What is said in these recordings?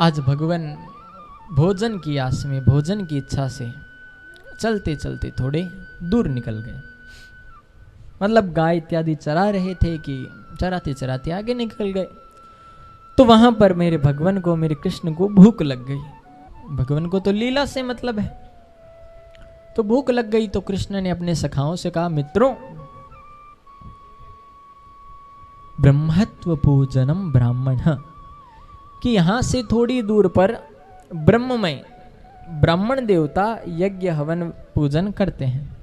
आज भगवान भोजन की आस में, भोजन की इच्छा से चलते चलते थोड़े दूर निकल गए। मतलब गाय इत्यादि चरा रहे थे कि चराते चराते आगे निकल गए। तो वहां पर मेरे भगवान को, मेरे कृष्ण को भूख लग गई। भगवान को तो लीला से मतलब है, तो भूख लग गई। तो कृष्ण ने अपने सखाओं से कहा, मित्रों, ब्रह्मत्व पूजनम ब्राह्मण, कि यहां से थोड़ी दूर पर ब्रह्ममय ब्राह्मण देवता यज्ञ हवन पूजन करते हैं।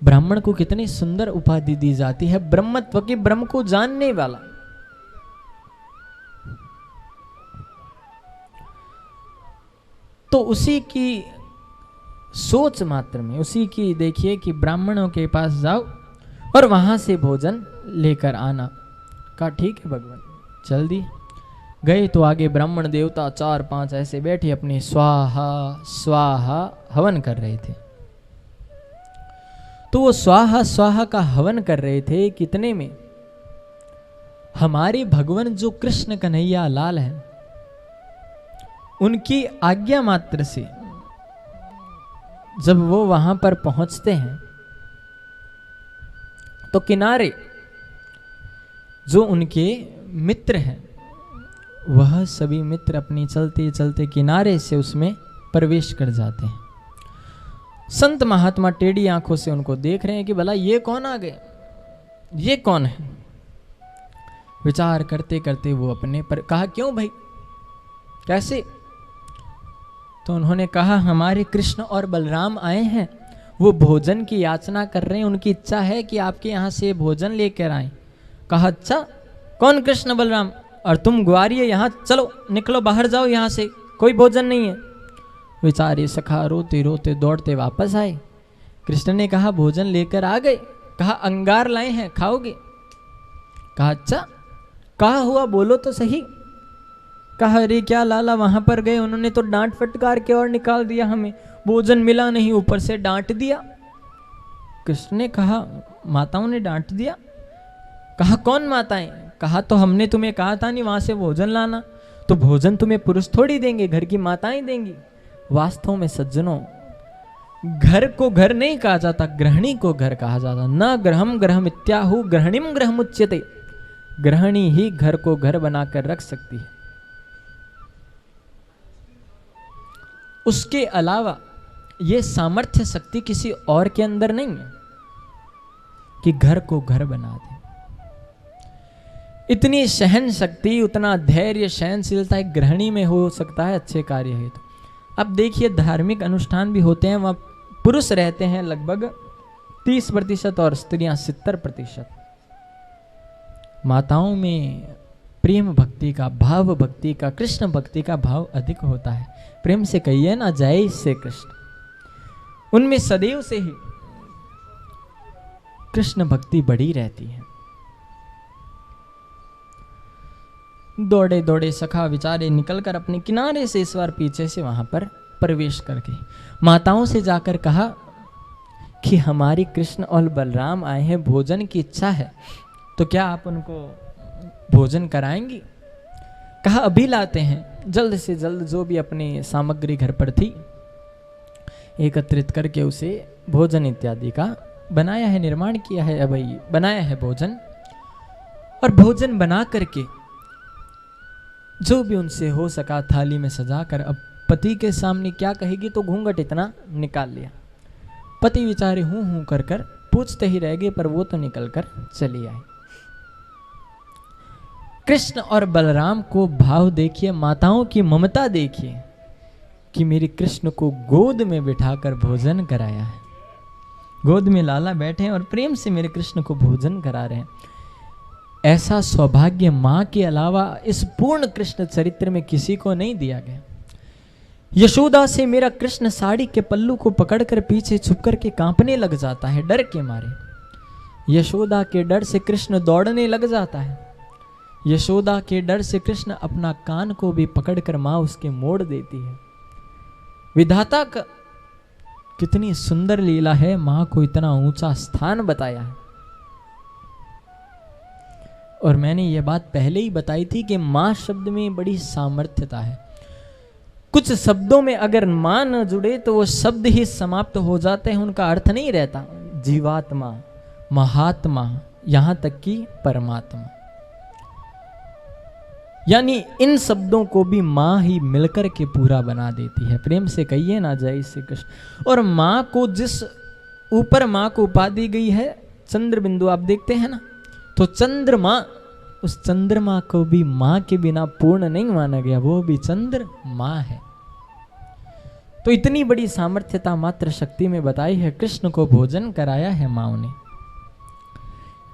ब्राह्मण को कितनी सुंदर उपाधि दी जाती है, ब्रह्मत्व की, ब्रह्म को जानने वाला। तो उसी की सोच मात्र में, उसी की देखिए कि ब्राह्मणों के पास जाओ और वहां से भोजन लेकर आना। कहा ठीक है भगवान, चल दी। गए तो आगे ब्राह्मण देवता 4-5 ऐसे बैठे अपनी स्वाहा स्वाहा हवन कर रहे थे। तो वो स्वाहा स्वाहा का हवन कर रहे थे। कितने में हमारे भगवान जो कृष्ण कन्हैया लाल है, उनकी आज्ञा मात्र से जब वो वहां पर पहुंचते हैं तो किनारे जो उनके मित्र हैं, वह सभी मित्र अपनी चलते चलते किनारे से उसमें प्रवेश कर जाते हैं। संत महात्मा टेढ़ी आंखों से उनको देख रहे हैं कि भला ये कौन आ गए, ये कौन है। विचार करते करते वो अपने पर कहा, क्यों भाई, कैसे? तो उन्होंने कहा, हमारे कृष्ण और बलराम आए हैं, वो भोजन की याचना कर रहे हैं, उनकी इच्छा है कि आपके यहाँ से भोजन लेकर आए। कहा, अच्छा, कौन कृष्ण बलराम? और तुम ग्वारी है यहाँ, चलो निकलो, बाहर जाओ यहाँ से, कोई भोजन नहीं है। बेचारे सखा रोते रोते दौड़ते वापस आए। कृष्ण ने कहा, भोजन लेकर आ गए? कहा, अंगार लाए हैं, खाओगे? कहा, अच्छा, कहा हुआ बोलो तो सही। कहा, अरे क्या लाला, वहां पर गए, उन्होंने तो डांट फटकार के और निकाल दिया, हमें भोजन मिला नहीं, ऊपर से डांट दिया। कृष्ण ने कहा, माताओं ने डांट दिया? कहा, कौन माताएं? कहा, तो हमने तुम्हें कहा था नहीं वहां से भोजन लाना, तो भोजन तुम्हें पुरुष थोड़ी देंगे, घर की माताएं देंगी। वास्तव में सज्जनों, घर को घर नहीं कहा जाता, गृहिणी को घर कहा जाता। न ग्रहम ग्रहम इत्याहु गृहिणीम ग्रहम उच्यते। गृहिणी ही घर को घर बनाकर रख सकती है, उसके अलावा यह सामर्थ्य शक्ति किसी और के अंदर नहीं है कि घर को घर बना दे। इतनी सहन शक्ति, उतना धैर्य, सहनशीलता एक गृहिणी में हो सकता है अच्छे कार्य है। तो अब देखिए, धार्मिक अनुष्ठान भी होते हैं, वहां पुरुष रहते हैं लगभग 30% और स्त्रियां 70%। माताओं में प्रेम भक्ति का, भाव भक्ति का, कृष्ण भक्ति का भाव अधिक होता है। प्रेम से कहिए ना, जय से कृष्ण। उनमें सदैव से ही कृष्ण भक्ति बढ़ी रहती है। दौड़े दौड़े सखा विचारे निकलकर अपने किनारे से इस बार पीछे से वहां पर प्रवेश करके माताओं से जाकर कहा कि हमारी कृष्ण और बलराम आए हैं, भोजन की इच्छा है, तो क्या आप उनको भोजन कराएंगी? कहा, अभी लाते हैं। जल्द से जल्द जो भी अपनी सामग्री घर पर थी एकत्रित करके उसे भोजन इत्यादि का बनाया है, निर्माण किया है, अब बनाया है भोजन। और भोजन बना करके जो भी उनसे हो सका थाली में सजाकर, अब पति के सामने क्या कहेगी, तो घूंघट इतना निकाल लिया। पति बेचारे हूं कर कर पूछते ही रह गए, पर वो तो निकल कर चली आई। कृष्ण और बलराम को भाव देखिए, माताओं की ममता देखिए कि मेरे कृष्ण को गोद में बिठाकर भोजन कराया है। गोद में लाला बैठे हैं और प्रेम से मेरे कृष्ण को भोजन करा रहे हैं। ऐसा सौभाग्य मां के अलावा इस पूर्ण कृष्ण चरित्र में किसी को नहीं दिया गया। यशोदा से मेरा कृष्ण साड़ी के पल्लू को पकड़कर पीछे छुप करके कांपने लग जाता है डर के मारे। यशोदा के डर से कृष्ण दौड़ने लग जाता है। यशोदा के डर से कृष्ण अपना कान को भी पकड़कर मां उसके मोड़ देती है। विधाता का कितनी सुंदर लीला है, मां को इतना ऊंचा स्थान बताया है। और मैंने ये बात पहले ही बताई थी कि मां शब्द में बड़ी सामर्थ्यता है। कुछ शब्दों में अगर मां न जुड़े तो वो शब्द ही समाप्त हो जाते हैं, उनका अर्थ नहीं रहता। जीवात्मा, महात्मा, यहां तक कि परमात्मा, यानी इन शब्दों को भी मां ही मिलकर के पूरा बना देती है। प्रेम से कहिए ना जय श्री कृष्ण। और मां को जिस ऊपर मां को उपाधि गई है चंद्र बिंदु, आप देखते हैं ना, तो चंद्रमा, उस चंद्रमा को भी मां के बिना पूर्ण नहीं माना गया, वो भी चंद्र मां है। तो इतनी बड़ी सामर्थ्यता मात्र शक्ति में बताई है। कृष्ण को भोजन कराया है मां ने।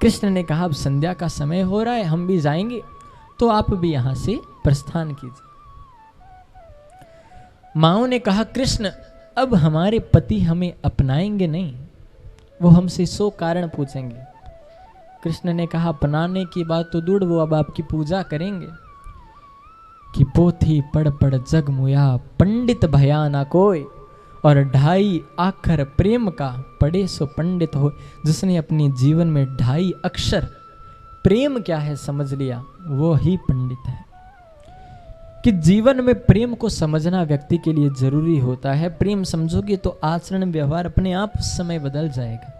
कृष्ण ने कहा अब संध्या का समय हो रहा है, हम भी जाएंगे, तो आप भी यहां से प्रस्थान कीजिए। माओ ने कहा कृष्ण अब हमारे पति हमें अपनाएंगे नहीं, वो हमसे 100 कारण पूछेंगे। कृष्ण ने कहा अपनाने की बात तो दूर, वो अब आपकी पूजा करेंगे कि पोथी पढ़ पढ़ जग मुया, पंडित भया ना कोई, और 2.5 अक्षर प्रेम का पढ़े सो पंडित हो। जिसने अपने जीवन में 2.5 अक्षर प्रेम क्या है समझ लिया, वो ही पंडित है। कि जीवन में प्रेम को समझना व्यक्ति के लिए जरूरी होता है। प्रेम समझोगे तो आचरण व्यवहार अपने आप उस समय बदल जाएगा।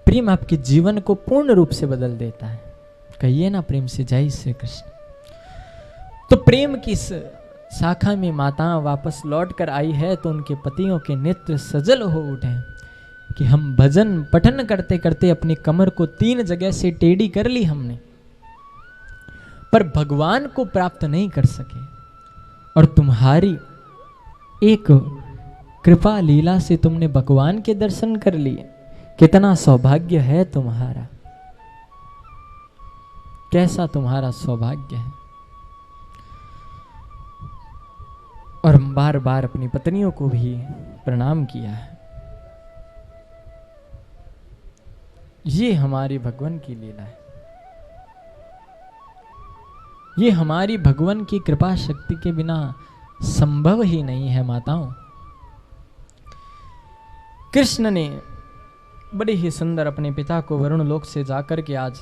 प्रेम आपके जीवन को पूर्ण रूप से बदल देता है। कहिए ना प्रेम से जय श्री कृष्ण। तो प्रेम की इस शाखा में माता वापस लौट कर आई है तो उनके पतियों के नेत्र सजल हो उठे कि हम भजन पठन करते करते अपनी कमर को 3 जगह से टेढ़ी कर ली हमने, पर भगवान को प्राप्त नहीं कर सके, और तुम्हारी एक कृपा लीला से तुमने भगवान के दर्शन कर लिए। कितना सौभाग्य है तुम्हारा, कैसा तुम्हारा सौभाग्य है। और बार बार अपनी पत्नियों को भी प्रणाम किया है। ये हमारी भगवान की लीला है, ये हमारी भगवान की कृपा शक्ति के बिना संभव ही नहीं है माताओं। कृष्ण ने बड़े ही सुंदर अपने पिता को वरुण लोक से जाकर के आज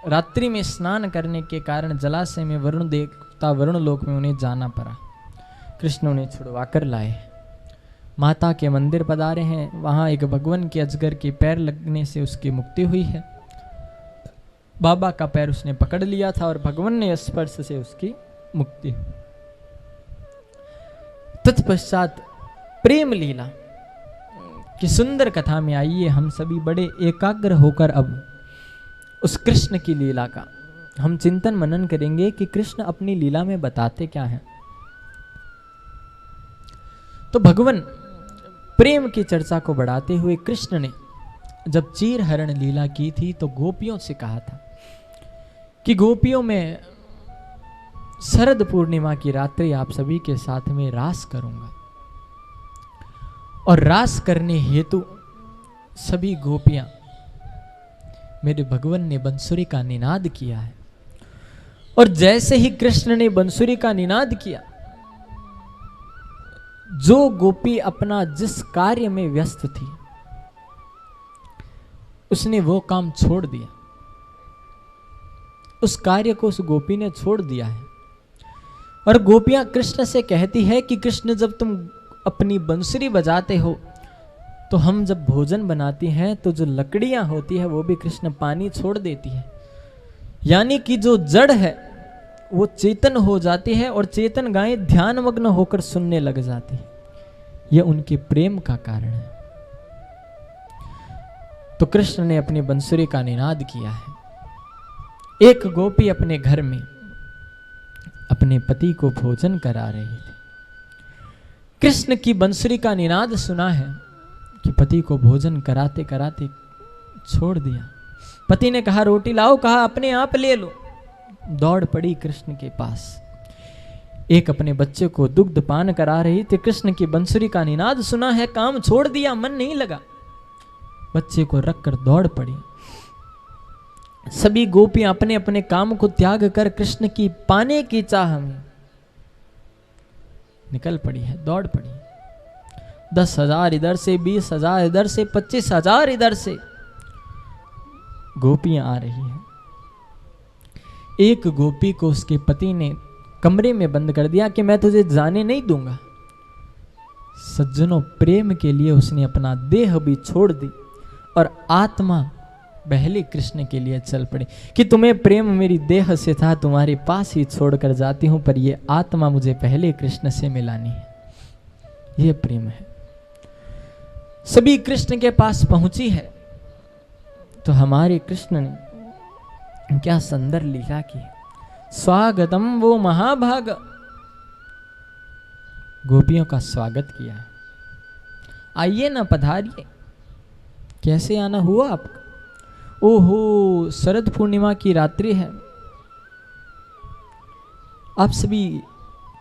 रात्रि में स्नान करने के कारण जलाशय में वरुण देवता वरुण लोक में उन्हें जाना पड़ा। कृष्ण उन्हें छुड़वा कर लाए, माता के मंदिर पधारे हैं। वहां एक भगवान के अजगर के पैर लगने से उसकी मुक्ति हुई है। बाबा का पैर उसने पकड़ लिया था और भगवान ने स्पर्श से उसकी मुक्ति। तत्पश्चात प्रेम लीला की सुंदर कथा में आइए हम सभी बड़े एकाग्र होकर अब उस कृष्ण की लीला का हम चिंतन मनन करेंगे कि कृष्ण अपनी लीला में बताते क्या हैं। तो भगवान प्रेम की चर्चा को बढ़ाते हुए कृष्ण ने जब चीर हरण लीला की थी तो गोपियों से कहा था कि गोपियों में शरद पूर्णिमा की रात्रि आप सभी के साथ में रास करूंगा, और रास करने हेतु सभी गोपियां मेरे भगवान ने बंसुरी का निनाद किया है। और जैसे ही कृष्ण ने बंसुरी का निनाद किया, जो गोपी अपना जिस कार्य में व्यस्त थी उसने वो काम छोड़ दिया, उस कार्य को उस गोपी ने छोड़ दिया है। और गोपियां कृष्ण से कहती है कि कृष्ण जब तुम अपनी बंसुरी बजाते हो तो हम जब भोजन बनाती हैं तो जो लकड़ियां होती है वो भी कृष्ण पानी छोड़ देती है, यानी कि जो जड़ है वो चेतन हो जाती है और चेतन गायें ध्यानमग्न होकर सुनने लग जाती है। यह उनके प्रेम का कारण है। तो कृष्ण ने अपनी बंसुरी का निनाद किया है। एक गोपी अपने घर में अपने पति को भोजन करा रही थी। कृष्ण की बंसुरी का निनाद सुना है कि पति को भोजन कराते कराते छोड़ दिया। पति ने कहा रोटी लाओ, कहा अपने आप ले लो। दौड़ पड़ी कृष्ण के पास। एक अपने बच्चे को दुग्ध पान करा रही थी, कृष्ण की बंसुरी का निनाद सुना है, काम छोड़ दिया, मन नहीं लगा, बच्चे को रखकर दौड़ पड़ी। सभी गोपियां अपने अपने काम को त्याग कर कृष्ण की पाने की चाह में निकल पड़ी है, दौड़ पड़ी। 10,000 इधर से, 20,000 इधर से, 25,000 इधर से गोपियां आ रही हैं। एक गोपी को उसके पति ने कमरे में बंद कर दिया कि मैं तुझे जाने नहीं दूंगा। सज्जनों, प्रेम के लिए उसने अपना देह भी छोड़ दी और आत्मा पहले कृष्ण के लिए चल पड़ी कि तुम्हें प्रेम मेरी देह से था, तुम्हारे पास ही छोड़कर जाती हूं, पर ये आत्मा मुझे पहले कृष्ण से मिलानी है। ये प्रेम है। सभी कृष्ण के पास पहुंची है तो हमारे कृष्ण ने क्या सुंदर लीला की। स्वागतम वो महाभाग, गोपियों का स्वागत किया। आइए ना, पधारिए। कैसे आना हुआ आपका? ओहो, शरद पूर्णिमा की रात्रि है, आप सभी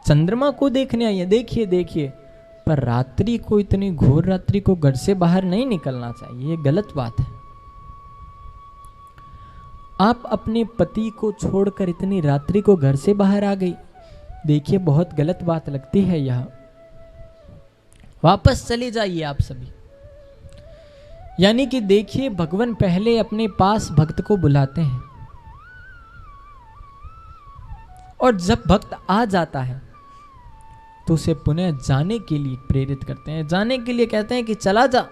चंद्रमा को देखने आइए। देखिए देखिए, पर रात्रि को, इतनी घोर रात्रि को घर से बाहर नहीं निकलना चाहिए, ये गलत बात है। आप अपने पति को छोड़कर इतनी रात्रि को घर से बाहर आ गई, देखिए बहुत गलत बात लगती है। यह वापस चले जाइए आप सभी। यानी कि देखिए, भगवान पहले अपने पास भक्त को बुलाते हैं और जब भक्त आ जाता है तो उसे पुनः जाने के लिए प्रेरित करते हैं, जाने के लिए कहते हैं कि चला जा।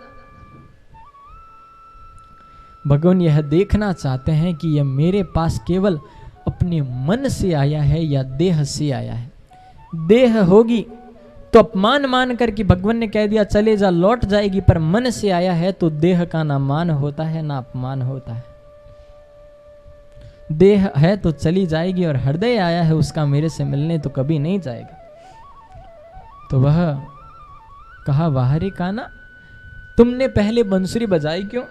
भगवान यह देखना चाहते हैं कि यह मेरे पास केवल अपने मन से आया है या देह से आया है। देह होगी तो अपमान मान करके भगवान ने कह दिया चले जा, लौट जाएगी, पर मन से आया है तो देह का ना मान होता है ना अपमान होता है। देह है तो चली जाएगी और हृदय आया है उसका मेरे से मिलने तो कभी नहीं जाएगा। तो वह कहा, वाह रे कान्हा, तुमने पहले बंसुरी बजाई क्यों?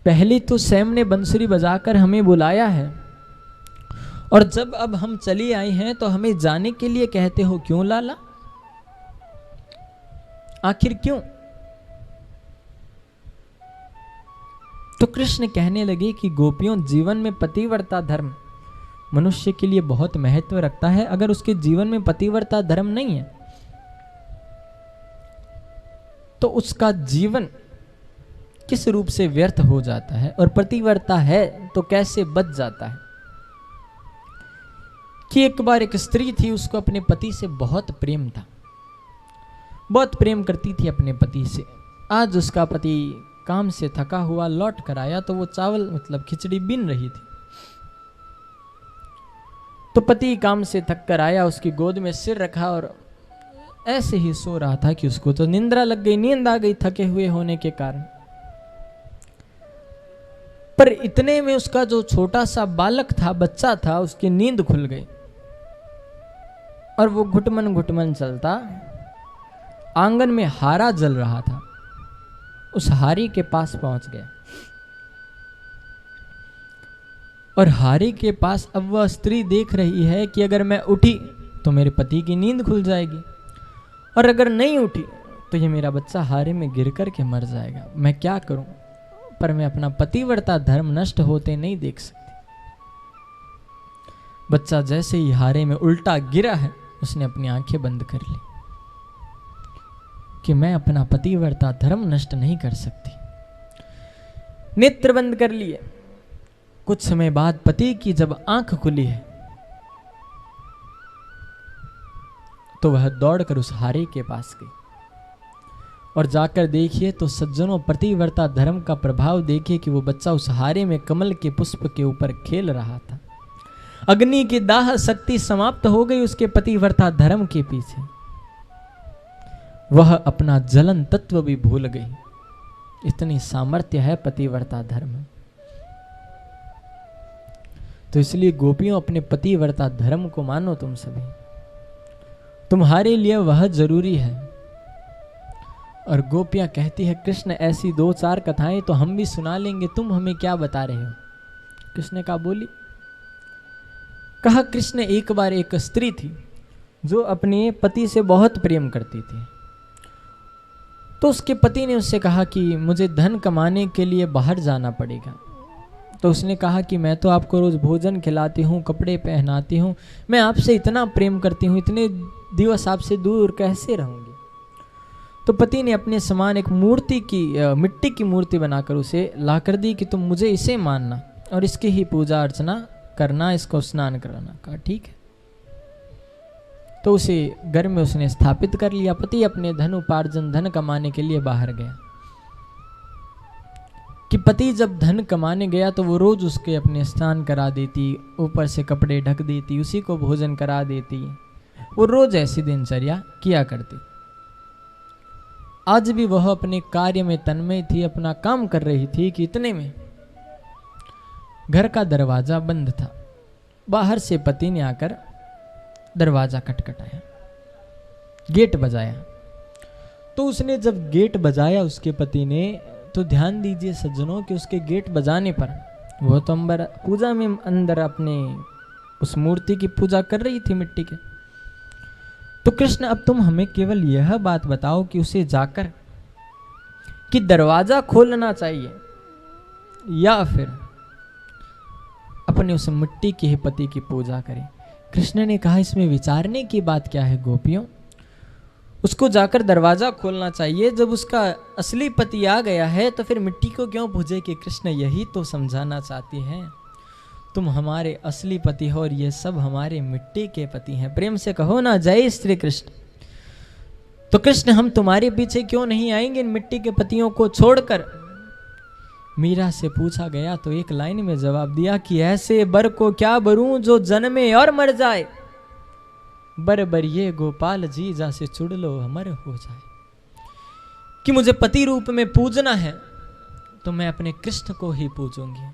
पहले तो सैम ने बंसुरी बजाकर हमें बुलाया है और जब अब हम चली आए हैं तो हमें जाने के लिए कहते हो क्यों लाला? आखिर क्यों? तो कृष्ण कहने लगे कि गोपियों, जीवन में पतिव्रता धर्म मनुष्य के लिए बहुत महत्व रखता है। अगर उसके जीवन में पतिव्रता धर्म नहीं है तो उसका जीवन किस रूप से व्यर्थ हो जाता है, और पतिव्रता है तो कैसे बच जाता है। कि एक बार एक स्त्री थी, उसको अपने पति से बहुत प्रेम था, बहुत प्रेम करती थी अपने पति से। आज उसका पति काम से थका हुआ लौट कर आया तो वो चावल मतलब खिचड़ी बीन रही थी। तो पति काम से थक कर आया, उसकी गोद में सिर रखा और ऐसे ही सो रहा था कि उसको तो निंद्रा लग गई, नींद आ गई थके हुए होने के कारण। पर इतने में उसका जो छोटा सा बालक था, बच्चा था, उसकी नींद खुल गई और वो घुटमन घुटमन चलता आंगन में हारा जल रहा था, उस हारी के पास पहुंच गया। और हारी के पास अब वह स्त्री देख रही है कि अगर मैं उठी तो मेरे पति की नींद खुल जाएगी और अगर नहीं उठी तो ये मेरा बच्चा हारे में गिर कर के मर जाएगा। मैं क्या करूं? पर मैं अपना पतिव्रता धर्म नष्ट होते नहीं देख सकती। बच्चा जैसे ही हारे में उल्टा गिरा है, उसने अपनी आंखें बंद कर ली कि मैं अपना पतिव्रता धर्म नष्ट नहीं कर सकती। नेत्र बंद कर लिए। कुछ समय बाद पति की जब आंख खुली है तो वह दौड़कर उस हारे के पास गई और जाकर देखिए तो सज्जनों, पतिव्रता धर्म का प्रभाव देखिए कि वो बच्चा उस हारे में कमल के पुष्प के ऊपर खेल रहा था। अग्नि की दाह शक्ति समाप्त हो गई उसके पतिव्रता धर्म के पीछे। वह अपना जलन तत्व भी भूल गई। इतनी सामर्थ्य है पतिव्रता धर्म। तो इसलिए गोपियों, अपने पतिव्रता धर्म को मानो। तुम सभी, तुम्हारे लिए वह जरूरी है। और गोपियां कहती है, कृष्ण ऐसी 2-4 कथाएं तो हम भी सुना लेंगे, तुम हमें क्या बता रहे हो? कृष्ण का बोली। कहा, कृष्ण, एक बार एक स्त्री थी जो अपने पति से बहुत प्रेम करती थी। तो उसके पति ने उससे कहा कि मुझे धन कमाने के लिए बाहर जाना पड़ेगा। तो उसने कहा कि मैं तो आपको रोज भोजन खिलाती हूँ, कपड़े पहनाती हूँ, मैं आपसे इतना प्रेम करती हूँ, इतने दिवस आपसे दूर कैसे रहूँगी? तो पति ने अपने समान एक मूर्ति की, मिट्टी की मूर्ति बनाकर उसे ला कर दी कि तुम मुझे इसे मानना और इसकी ही पूजा अर्चना करना, इसको स्नान कराना। कहा ठीक है। तो उसे घर में उसने स्थापित कर लिया। पति अपने धन उपार्जन, धन कमाने के लिए बाहर गया। कि पति जब धन कमाने गया तो वो रोज उसके अपने स्नान करा देती, ऊपर से कपड़े ढक देती, उसी को भोजन करा देती। वो रोज ऐसी दिनचर्या किया करती। आज भी वह अपने कार्य में तन्मय थी, अपना काम कर रही थी कि इतने में घर का दरवाजा बंद था। बाहर से पति ने आकर दरवाजा खटखटाया, गेट बजाया। तो उसने जब गेट बजाया उसके पति ने, तो ध्यान दीजिए सज्जनों कि उसके गेट बजाने पर वो तो अंबर पूजा में अंदर अपने उस मूर्ति की पूजा कर रही थी मिट्टी के। तो कृष्ण अब तुम हमें केवल यह बात बताओ कि उसे जाकर कि दरवाजा खोलना चाहिए या फिर अपने उस मिट्टी के ही पति की पूजा करें। कृष्ण ने कहा इसमें विचारने की बात क्या है गोपियों, उसको जाकर दरवाजा खोलना चाहिए। जब उसका असली पति आ गया है तो फिर मिट्टी को क्यों पूजे। कि कृष्ण यही तो समझाना चाहती हैं, तुम हमारे असली पति हो और ये सब हमारे मिट्टी के पति हैं। प्रेम से कहो ना जय श्री कृष्ण। तो कृष्ण हम तुम्हारे पीछे क्यों नहीं आएंगे इन मिट्टी के पतियों को छोड़कर। मीरा से पूछा गया तो एक लाइन में जवाब दिया कि ऐसे बर को क्या बरूं जो जन्मे और मर जाए, बर बरिए गोपाल जी जैसे चुड़ लो अमर हो जाए। कि मुझे पति रूप में पूजना है तो मैं अपने कृष्ण को ही पूजूंगी।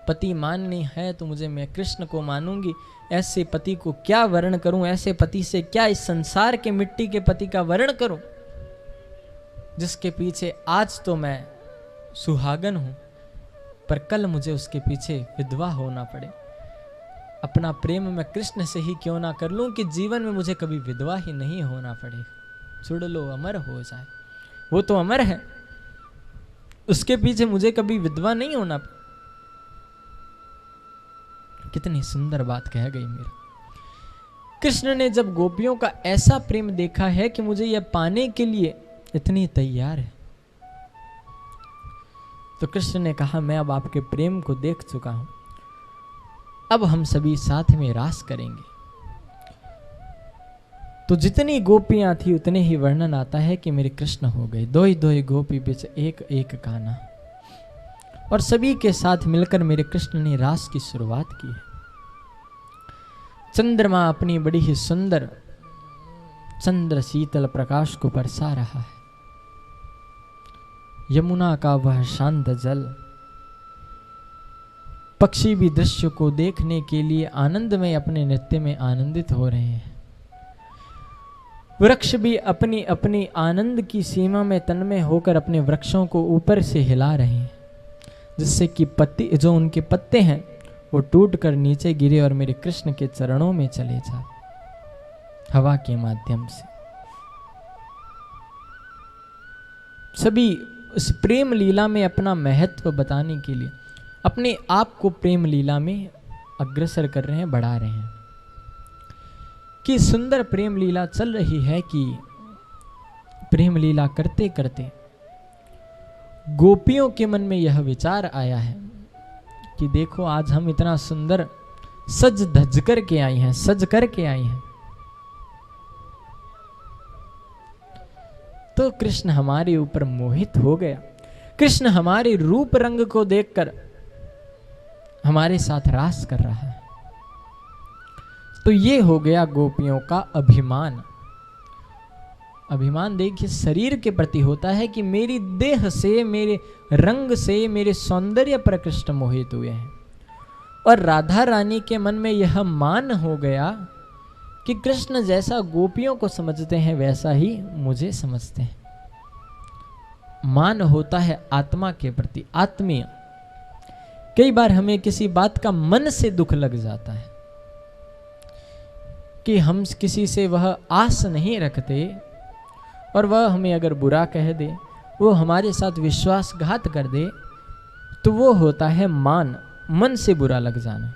पति माननी है तो मुझे मैं कृष्ण को मानूंगी। ऐसे पति को क्या वर्ण करूं, ऐसे पति से क्या इस संसार के मिट्टी के पति का वर्ण करूं जिसके पीछे आज तो मैं सुहागन हूं पर कल मुझे उसके पीछे विधवा होना पड़े। अपना प्रेम मैं कृष्ण से ही क्यों ना कर लूं कि जीवन में मुझे कभी विधवा ही नहीं होना पड़ेगा। छुड़ लो अमर हो जाए, वो तो अमर है, उसके पीछे मुझे कभी विधवा नहीं होना। कितनी सुंदर बात कह गई मीरा। कृष्ण ने जब गोपियों का ऐसा प्रेम देखा है कि मुझे यह पाने के लिए इतनी तैयार है, तो कृष्ण ने कहा मैं अब आपके प्रेम को देख चुका हूं, अब हम सभी साथ में रास करेंगे। तो जितनी गोपियां थी उतने ही वर्णन आता है कि मेरे कृष्ण हो गए। दो ही गोपी बिच एक एक काना, और सभी के साथ मिलकर मेरे कृष्ण ने रास की शुरुआत की है। चंद्रमा अपनी बड़ी ही सुंदर चंद्र शीतल प्रकाश को बरसा रहा है। यमुना का वह शांत जल, पक्षी भी दृश्य को देखने के लिए आनंद में अपने नृत्य में आनंदित हो रहे हैं। वृक्ष भी अपनी अपनी आनंद की सीमा में तन्मय होकर अपने वृक्षों को ऊपर से हिला रहे हैं, जिससे कि पत्ती जो उनके पत्ते हैं वो टूट कर नीचे गिरे और मेरे कृष्ण के चरणों में चले जाए हवा के माध्यम से। सभी उस प्रेम लीला में अपना महत्व बताने के लिए अपने आप को प्रेम लीला में अग्रसर कर रहे हैं, बढ़ा रहे हैं। कि सुंदर प्रेम लीला चल रही है कि प्रेम लीला करते करते गोपियों के मन में यह विचार आया है कि देखो आज हम इतना सुंदर सज धज करके आई हैं, सज करके आई हैं, तो कृष्ण हमारे ऊपर मोहित हो गया। कृष्ण हमारे रूप रंग को देखकर हमारे साथ रास कर रहा है। तो ये हो गया गोपियों का अभिमान। अभिमान देखिए शरीर के प्रति होता है कि मेरी देह से, मेरे रंग से, मेरे सौंदर्य पर कृष्ण मोहित हुए हैं। और राधा रानी के मन में यह मान हो गया कि कृष्ण जैसा गोपियों को समझते हैं वैसा ही मुझे समझते हैं। मान होता है आत्मा के प्रति, आत्मीय। कई बार हमें किसी बात का मन से दुख लग जाता है कि हम किसी से वह आस नहीं रखते और वह हमें अगर बुरा कह दे, वो हमारे साथ विश्वासघात कर दे, तो वो होता है मान, मन से बुरा लग जाना।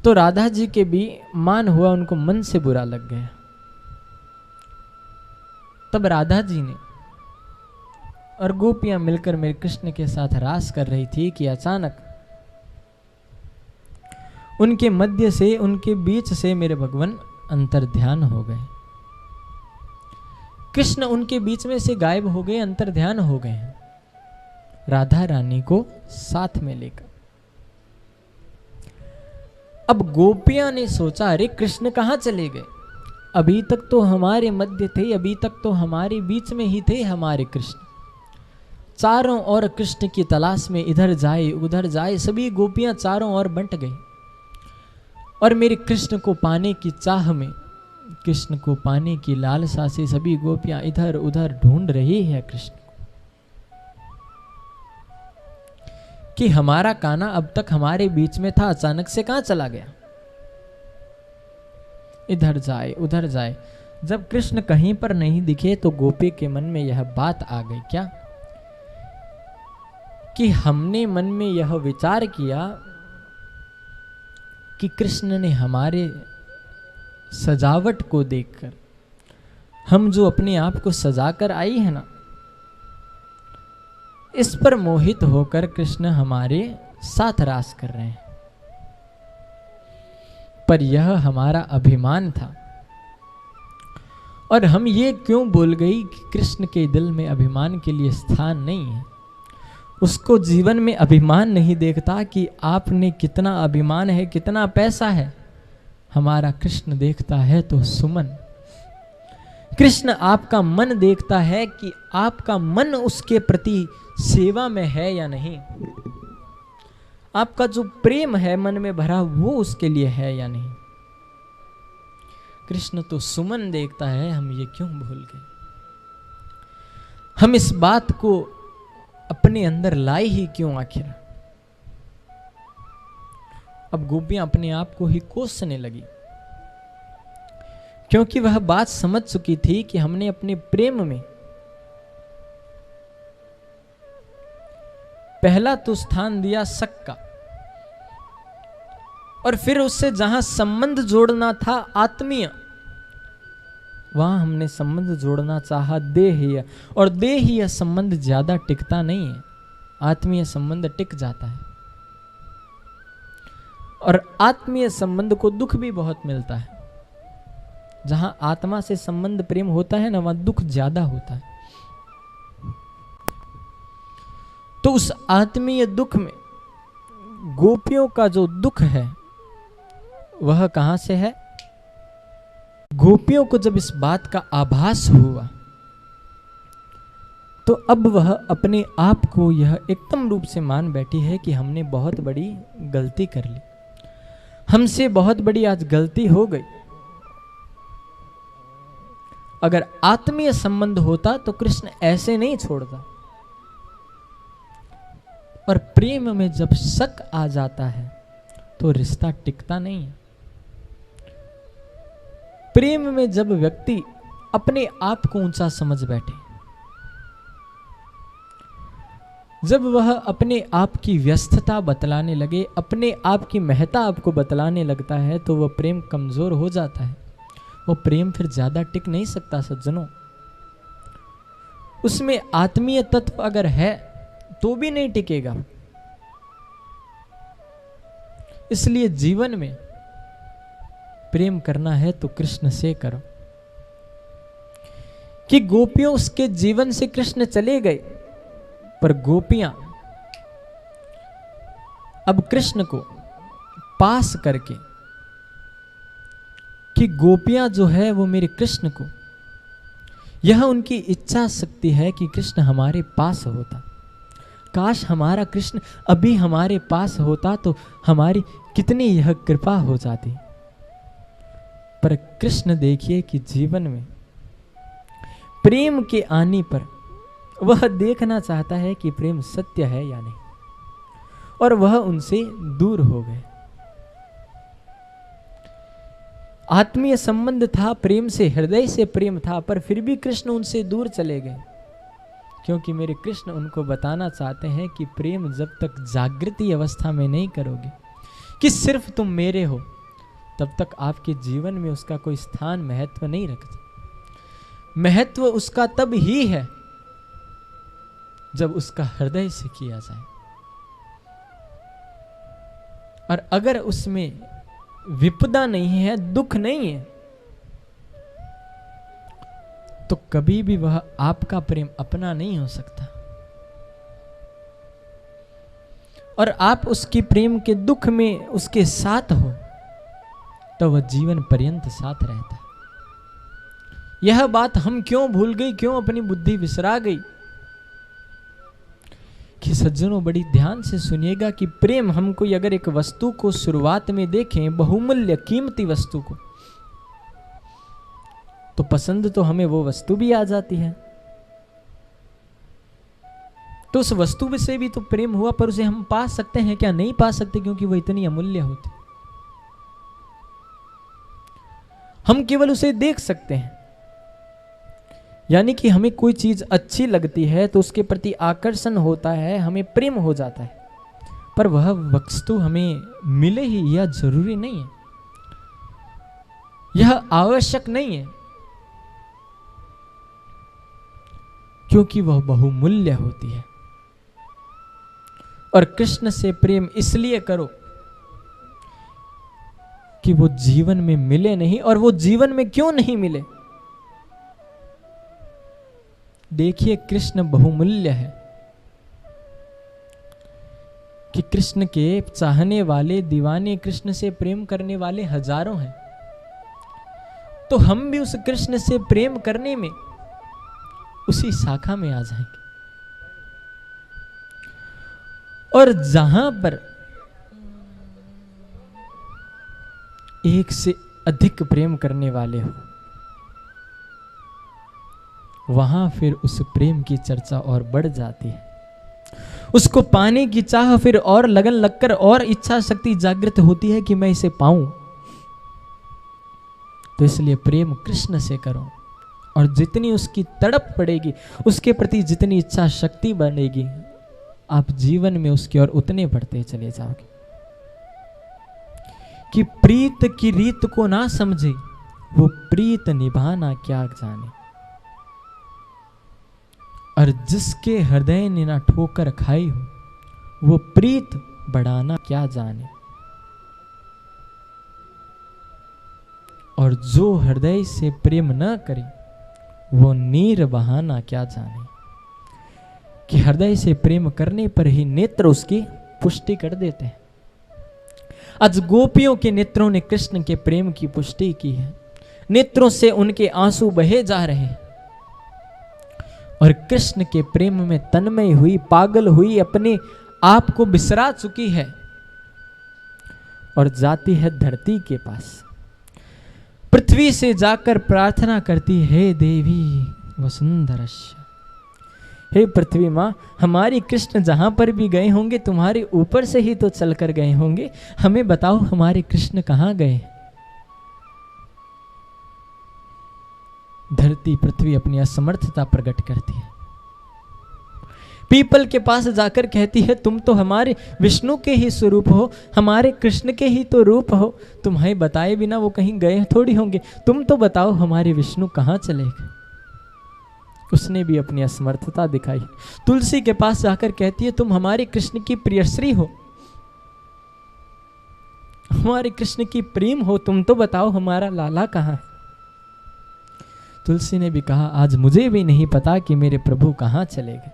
तो राधा जी के भी मान हुआ, उनको मन से बुरा लग गया। तब राधा जी ने और गोपियां मिलकर मेरे कृष्ण के साथ रास कर रही थी कि अचानक उनके मध्य से, उनके बीच से मेरे भगवान अंतर्ध्यान हो गए। कृष्ण उनके बीच में से गायब हो गए, अंतर्ध्यान हो गए हैं, राधा रानी को साथ में लेकर। अब गोपियां ने सोचा, अरे कृष्ण कहां चले गए? अभी तक तो हमारे मध्य थे, अभी तक तो हमारे बीच में ही थे हमारे कृष्ण। चारों ओर कृष्ण की तलाश में इधर जाए उधर जाए, सभी गोपियां चारों ओर बंट गई। और मेरे कृष्ण को पाने की चाह में, कृष्ण को पाने की लालसा से सभी गोपियां इधर उधर ढूंढ रही है कृष्ण को, कि हमारा कान्हा अब तक हमारे बीच में था, अचानक से कहां चला गया? इधर जाए उधर जाए। जब कृष्ण कहीं पर नहीं दिखे तो गोपी के मन में यह बात आ गई, क्या कि हमने मन में यह विचार किया कि कृष्ण ने हमारे सजावट को देखकर, हम जो अपने आप को सजाकर आई है ना, इस पर मोहित होकर कृष्ण हमारे साथ रास कर रहे हैं। पर यह हमारा अभिमान था। और हम ये क्यों भूल गई कि कृष्ण के दिल में अभिमान के लिए स्थान नहीं है। उसको जीवन में अभिमान नहीं देखता कि आपने कितना अभिमान है, कितना पैसा है। हमारा कृष्ण देखता है तो सुमन। कृष्ण आपका मन देखता है कि आपका मन उसके प्रति सेवा में है या नहीं, आपका जो प्रेम है मन में भरा वो उसके लिए है या नहीं। कृष्ण तो सुमन देखता है, हम ये क्यों भूल गए? हम इस बात को अपने अंदर लाए ही क्यों आखिर? अब गोपियां अपने आप को ही कोसने लगी, क्योंकि वह बात समझ चुकी थी कि हमने अपने प्रेम में पहला तो स्थान दिया शक का, और फिर उससे जहां संबंध जोड़ना था आत्मीय, वहां हमने संबंध जोड़ना चाहा देहीय, और देहीय संबंध ज्यादा टिकता नहीं है, आत्मीय संबंध टिक जाता है। और आत्मीय संबंध को दुख भी बहुत मिलता है। जहां आत्मा से संबंध प्रेम होता है ना, वहां दुख ज्यादा होता है। तो उस आत्मीय दुख में गोपियों का जो दुख है वह कहां से है? गोपियों को जब इस बात का आभास हुआ तो अब वह अपने आप को यह एकदम रूप से मान बैठी है कि हमने बहुत बड़ी गलती कर ली, हमसे बहुत बड़ी आज गलती हो गई। अगर आत्मीय संबंध होता तो कृष्ण ऐसे नहीं छोड़ता। और प्रेम में जब शक आ जाता है तो रिश्ता टिकता नहीं है। प्रेम में जब व्यक्ति अपने आप को ऊंचा समझ बैठे, जब वह अपने आप की व्यस्तता बतलाने लगे, अपने आप की महत्ता आपको बतलाने लगता है, तो वह प्रेम कमजोर हो जाता है। वो प्रेम फिर ज्यादा टिक नहीं सकता सज्जनों। उसमें आत्मीय तत्व अगर है तो भी नहीं टिकेगा। इसलिए जीवन में प्रेम करना है तो कृष्ण से करो। कि गोपियों उसके जीवन से कृष्ण चले गए, पर गोपियां अब कृष्ण को पास करके, कि गोपियां जो है वो मेरे कृष्ण को, यह उनकी इच्छा शक्ति है कि कृष्ण हमारे पास होता। काश हमारा कृष्ण अभी हमारे पास होता तो हमारी कितनी यह कृपा हो जाती। पर कृष्ण देखिए कि जीवन में प्रेम के आने पर वह देखना चाहता है कि प्रेम सत्य है या नहीं, और वह उनसे दूर हो गए। आत्मीय संबंध था, प्रेम से, हृदय से प्रेम था, पर फिर भी कृष्ण उनसे दूर चले गए, क्योंकि मेरे कृष्ण उनको बताना चाहते हैं कि प्रेम जब तक जागृति अवस्था में नहीं करोगे कि सिर्फ तुम मेरे हो, तब तक आपके जीवन में उसका कोई स्थान, महत्व नहीं रखता। महत्व उसका तब ही है जब उसका हृदय से किया जाए। और अगर उसमें विपदा नहीं है, दुख नहीं है, तो कभी भी वह आपका प्रेम अपना नहीं हो सकता। और आप उसकी प्रेम के दुख में उसके साथ हो तो वह जीवन पर्यंत साथ रहता है। यह बात हम क्यों भूल गई, क्यों अपनी बुद्धि विसरा गई? कि सज्जनों बड़ी ध्यान से सुनिएगा कि प्रेम, हम कोई अगर एक वस्तु को शुरुआत में देखें, बहुमूल्य कीमती वस्तु को, तो पसंद तो हमें वो वस्तु भी आ जाती है, तो उस वस्तु से भी तो प्रेम हुआ, पर उसे हम पा सकते हैं क्या? नहीं पा सकते, क्योंकि वो इतनी अमूल्य होती। हम केवल उसे देख सकते हैं, यानी कि हमें कोई चीज अच्छी लगती है तो उसके प्रति आकर्षण होता है, हमें प्रेम हो जाता है, पर वह वस्तु हमें मिले ही यह जरूरी नहीं है, यह आवश्यक नहीं है, क्योंकि वह बहुमूल्य होती है। और कृष्ण से प्रेम इसलिए करो कि वो जीवन में मिले नहीं। और वो जीवन में क्यों नहीं मिले? देखिए, कृष्ण बहुमूल्य है कि कृष्ण के चाहने वाले, दीवाने, कृष्ण से प्रेम करने वाले हजारों हैं, तो हम भी उस कृष्ण से प्रेम करने में उसी शाखा में आ जाएंगे। और जहां पर एक से अधिक प्रेम करने वाले हो, वहां फिर उस प्रेम की चर्चा और बढ़ जाती है, उसको पाने की चाह फिर और लगन लगकर और इच्छा शक्ति जागृत होती है कि मैं इसे पाऊं। तो इसलिए प्रेम कृष्ण से करो, और जितनी उसकी तड़प पड़ेगी, उसके प्रति जितनी इच्छा शक्ति बनेगी, आप जीवन में उसकी ओर उतने बढ़ते चले जाओगे। कि प्रीत की रीत को ना समझे, वो प्रीत निभाना क्या जाने। और जिसके हृदय ने ना ठोकर खाई हो, वो प्रीत बढ़ाना क्या जाने। और जो हृदय से प्रेम न करे, वो नीर बहाना क्या जाने। कि हृदय से प्रेम करने पर ही नेत्र उसकी पुष्टि कर देते हैं। आज गोपियों के नेत्रों ने कृष्ण के प्रेम की पुष्टि की है, नेत्रों से उनके आंसू बहे जा रहे हैं, और कृष्ण के प्रेम में तन्मय हुई, पागल हुई, अपने आप को बिसरा चुकी है, और जाती है धरती के पास, पृथ्वी से जाकर प्रार्थना करती है, हे देवी वसुंधरस्य, हे पृथ्वी माँ, हमारी कृष्ण जहां पर भी गए होंगे तुम्हारे ऊपर से ही तो चलकर गए होंगे, हमें बताओ हमारे कृष्ण कहां गए। धरती पृथ्वी अपनी असमर्थता प्रकट करती है, पीपल के पास जाकर कहती है, तुम तो हमारे विष्णु के ही स्वरूप हो, हमारे कृष्ण के ही तो रूप हो, तुम्हें बताए बिना वो कहीं गए थोड़ी होंगे, तुम तो बताओ हमारे विष्णु कहां चले गए। उसने भी अपनी असमर्थता दिखाई। तुलसी के पास जाकर कहती है, तुम हमारे कृष्ण की प्रियश्री हो, हमारे कृष्ण की प्रेम हो, तुम तो बताओ हमारा लाला कहां है। तुलसी ने भी कहा, आज मुझे भी नहीं पता कि मेरे प्रभु कहां चले गए।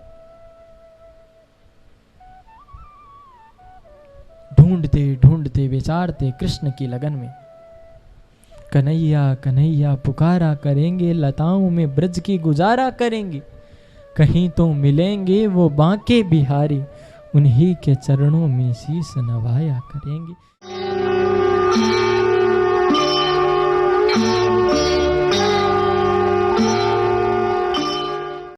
ढूंढते ढूंढते विचारते कृष्ण की लगन में, कन्हैया कन्हैया पुकारा करेंगे, लताओं में ब्रज की गुजारा करेंगे, कहीं तो मिलेंगे वो बांके बिहारी, उन्हीं के चरणों में शीश नवाया करेंगे।